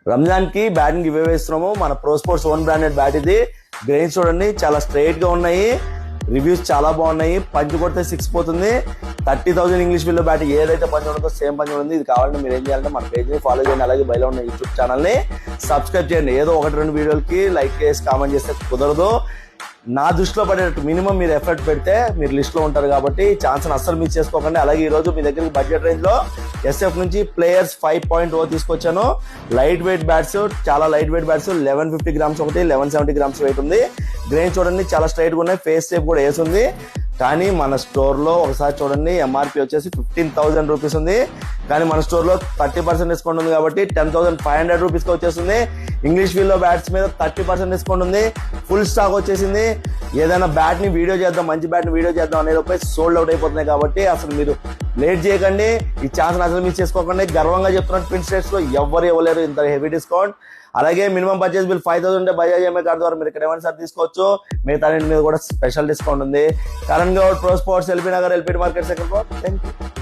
రంజాన్ కి batting give away ఇస్తున్నాము. మన pro sports own branded bat ఇది. గ్రెయిన్స్ చూడండి చాలా స్ట్రైట్ గా ఉన్నాయి, రివ్యూస్ చాలా బాగున్నాయి. పంచ్ కొడితే 6 పోతుంది. 30,000 ఇంగ్లీష్ విల్లో బ్యాట్ ఏదైతే పంచ్ ఉండదో సేమ్ పంచ్ ఉంది. ఇది కావాలంటే మీరు ఏం చేయాలంటే మన పేజ్ ని ఫాలో చేయండి, అలాగే బయలో ఉన్న యూట్యూబ్ ఛానల్ ని సబ్స్క్రైబ్ చేయండి. ఏదో 1-2 వీడియోలకి లైక్ చేసి కామెంట్ చేస్తే కుదరదు. నా దృష్టిలో పడేటట్టు మినిమం మీరు ఎఫర్ట్ పెడితే మీరు లిస్ట్ లో ఉంటారు కాబట్టి ఈ ఛాన్స్ అస్సలు మిస్ చేసుకోకండి. అలాగే ఈ రోజు మీ దగ్గరికి బడ్జెట్ రేంజ్ లో SF నుంచి ప్లేయర్స్ 5.0 తీసుకొచ్చాను. లైట్ వెయిట్ బ్యాట్స్, చాలా లైట్ వెయిట్ బ్యాట్స్. 1150 గ్రామ్స్ ఒకటి, 1170 గ్రామ్స్ వెయిట్ ఉంది. గ్రెయిన్ చూడండి చాలా స్ట్రైట్ గా ఉన్నాయి, ఫేస్ టేప్ కూడా వేసి ఉంది. కానీ మన స్టోర్ లో ఒకసారి చూడండి MRP వచ్చేసి 15,000 రూపీస్ ఉంది. కానీ మన స్టోర్ లో 30% డిస్కౌంట్ ఉంది కాబట్టి 10,500 రూపీస్ కి వచ్చేస్తుంది. ఇంగ్లీష్ వీల్లో బ్యాట్స్ మీద 30% డిస్కౌంట్ ఉంది. ఫుల్ స్టాక్ వచ్చేసింది. ఏదైనా బ్యాట్ ని వీడియో చేద్దాం, మంచి బ్యాట్ ని వీడియో చేద్దాం అనే లోపే సోల్డ్ అవుట్ అయిపోతున్నాయి కాబట్టి అసలు మీరు లేట్ చేయకండి. ఈ ఛాన్స్ అసలు మిస్ చేసుకోకండి. గర్వంగా చెప్తున్నట్టు ప్రిన్స్ రేట్స్ లో ఎవ్వరు ఇవ్వలేరు ఇంత హెవీ డిస్కౌంట్. అలాగే మినిమం పర్చేస్ బిల్ 5,000 ఉంటే బజాజ్ EMI కార్డు ద్వారా మీరు ఇక్కడ ఏమైనా సార్ తీసుకోవచ్చు. మిగతా మీద కూడా స్పెషల్ డిస్కౌంట్ ఉంది. Karan Goud, pro sports, LB Nagar, LPT market second floor. Thank you.